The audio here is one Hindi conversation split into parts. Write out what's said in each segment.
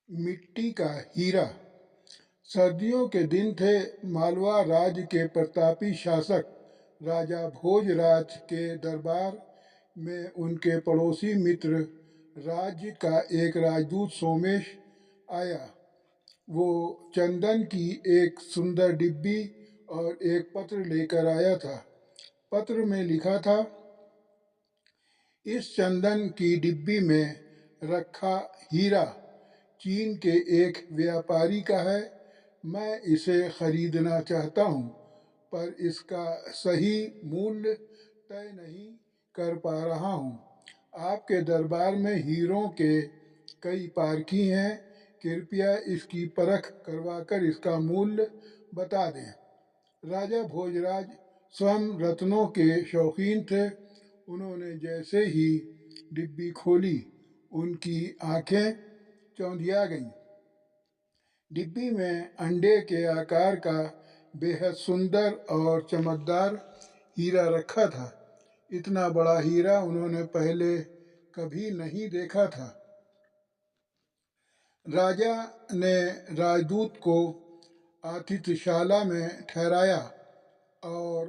मिट्टी का हीरा। सर्दियों के दिन थे। मालवा राज्य के प्रतापी शासक राजा भोजराज के दरबार में उनके पड़ोसी मित्र राज्य का एक राजदूत सोमेश आया। वो चंदन की एक सुंदर डिब्बी और एक पत्र लेकर आया था। पत्र में लिखा था, इस चंदन की डिब्बी में रखा हीरा चीन के एक व्यापारी का है। मैं इसे खरीदना चाहता हूँ, पर इसका सही मूल्य तय नहीं कर पा रहा हूँ। आपके दरबार में हीरों के कई पारखी हैं। कृपया इसकी परख करवाकर इसका मूल्य बता दें। राजा भोजराज स्वयं रत्नों के शौकीन थे। उन्होंने जैसे ही डिब्बी खोली, उनकी आंखें चौंधिया गईं। डिब्बी में अंडे के आकार का बेहद सुंदर और चमकदार हीरा रखा था। इतना बड़ा हीरा उन्होंने पहले कभी नहीं देखा था। राजा ने राजदूत को आतिथ्यशाला में ठहराया और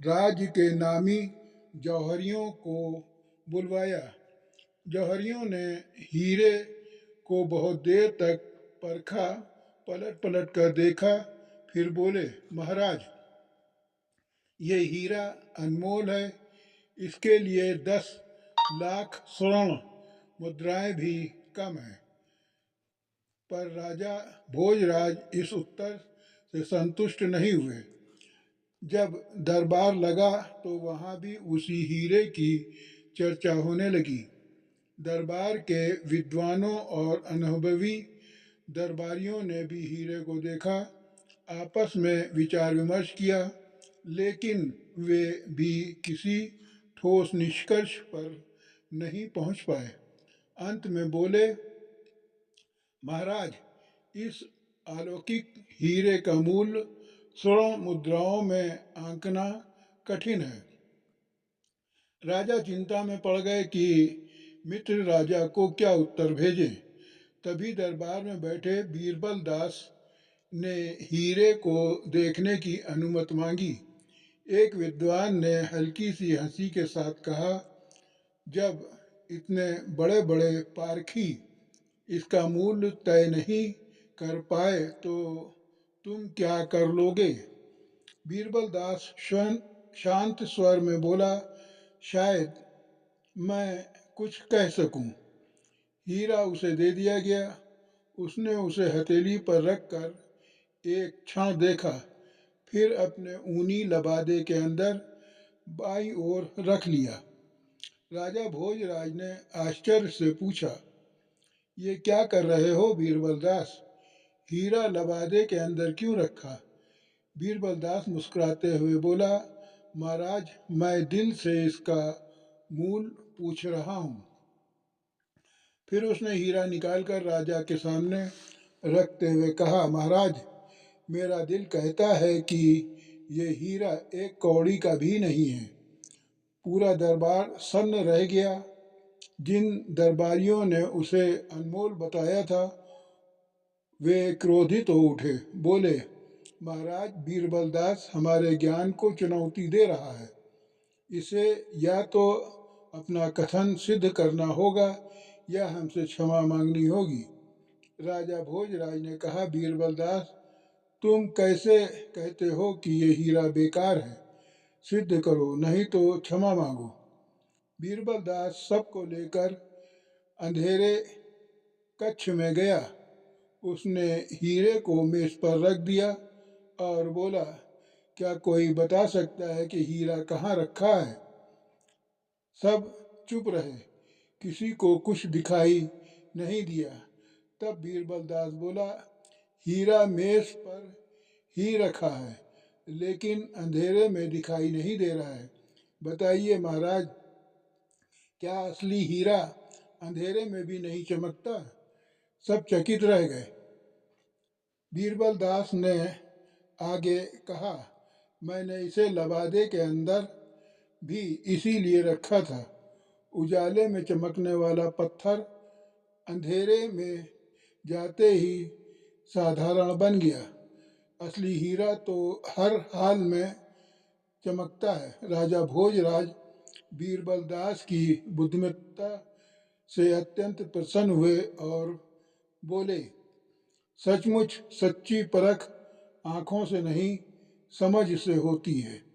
राज्य के नामी जौहरियों को बुलवाया। जौहरियों ने हीरे को बहुत देर तक परखा, पलट पलट कर देखा, फिर बोले, महाराज, ये हीरा अनमोल है। इसके लिए 10 लाख स्वर्ण मुद्राएं भी कम है। पर राजा भोजराज इस उत्तर से संतुष्ट नहीं हुए। जब दरबार लगा तो वहाँ भी उसी हीरे की चर्चा होने लगी। दरबार के विद्वानों और अनुभवी दरबारियों ने भी हीरे को देखा, आपस में विचार विमर्श किया, लेकिन वे भी किसी ठोस निष्कर्ष पर नहीं पहुंच पाए। अंत में बोले, महाराज, इस अलौकिक हीरे का मूल्य स्वर्ण मुद्राओं में आंकना कठिन है। राजा चिंता में पड़ गए कि मित्र राजा को क्या उत्तर भेजें। तभी दरबार में बैठे बीरबल दास ने हीरे को देखने की अनुमति मांगी। एक विद्वान ने हल्की सी हंसी के साथ कहा, जब इतने बड़े बड़े पारखी इसका मूल्य तय नहीं कर पाए तो तुम क्या कर लोगे? बीरबल दास शांत स्वर में बोला, शायद मैं कुछ कह सकूं। हीरा उसे दे दिया गया। उसने उसे हथेली पर रखकर एक क्षण देखा, फिर अपने ऊनी लबादे के अंदर बाईं ओर रख लिया। राजा भोजराज ने आश्चर्य से पूछा, ये क्या कर रहे हो बीरबल दास? हीरा लबादे के अंदर क्यों रखा? बीरबल दास मुस्कुराते हुए बोला, महाराज, मैं दिल से इसका मूल पूछ रहा हूँ। फिर उसने हीरा निकालकर राजा के सामने रखते हुए कहा, महाराज, मेरा दिल कहता है कि ये हीरा एक कौड़ी का भी नहीं है। पूरा दरबार सन्न रह गया। जिन दरबारियों ने उसे अनमोल बताया था, वे क्रोधित हो उठे। बोले, महाराज, बीरबल दास हमारे ज्ञान को चुनौती दे रहा है। इसे या तो अपना कथन सिद्ध करना होगा या हमसे क्षमा मांगनी होगी। राजा भोजराज ने कहा, बीरबल दास, तुम कैसे कहते हो कि ये हीरा बेकार है? सिद्ध करो, नहीं तो क्षमा मांगो। बीरबल दास सबको लेकर अंधेरे कक्ष में गया। उसने हीरे को मेज पर रख दिया और बोला, क्या कोई बता सकता है कि हीरा कहाँ रखा है? सब चुप रहे, किसी को कुछ दिखाई नहीं दिया। तब बीरबल दास बोला, हीरा मेज पर ही रखा है, लेकिन अंधेरे में दिखाई नहीं दे रहा है। बताइए महाराज, क्या असली हीरा अंधेरे में भी नहीं चमकता? सब चकित रह गए। बीरबल दास ने आगे कहा, मैंने इसे लबादे के अंदर भी इसीलिए रखा था। उजाले में चमकने वाला पत्थर अंधेरे में जाते ही साधारण बन गया। असली हीरा तो हर हाल में चमकता है। राजा भोजराज बीरबल दास की बुद्धिमत्ता से अत्यंत प्रसन्न हुए और बोले, सचमुच सच्ची परख आंखों से नहीं समझ से होती है।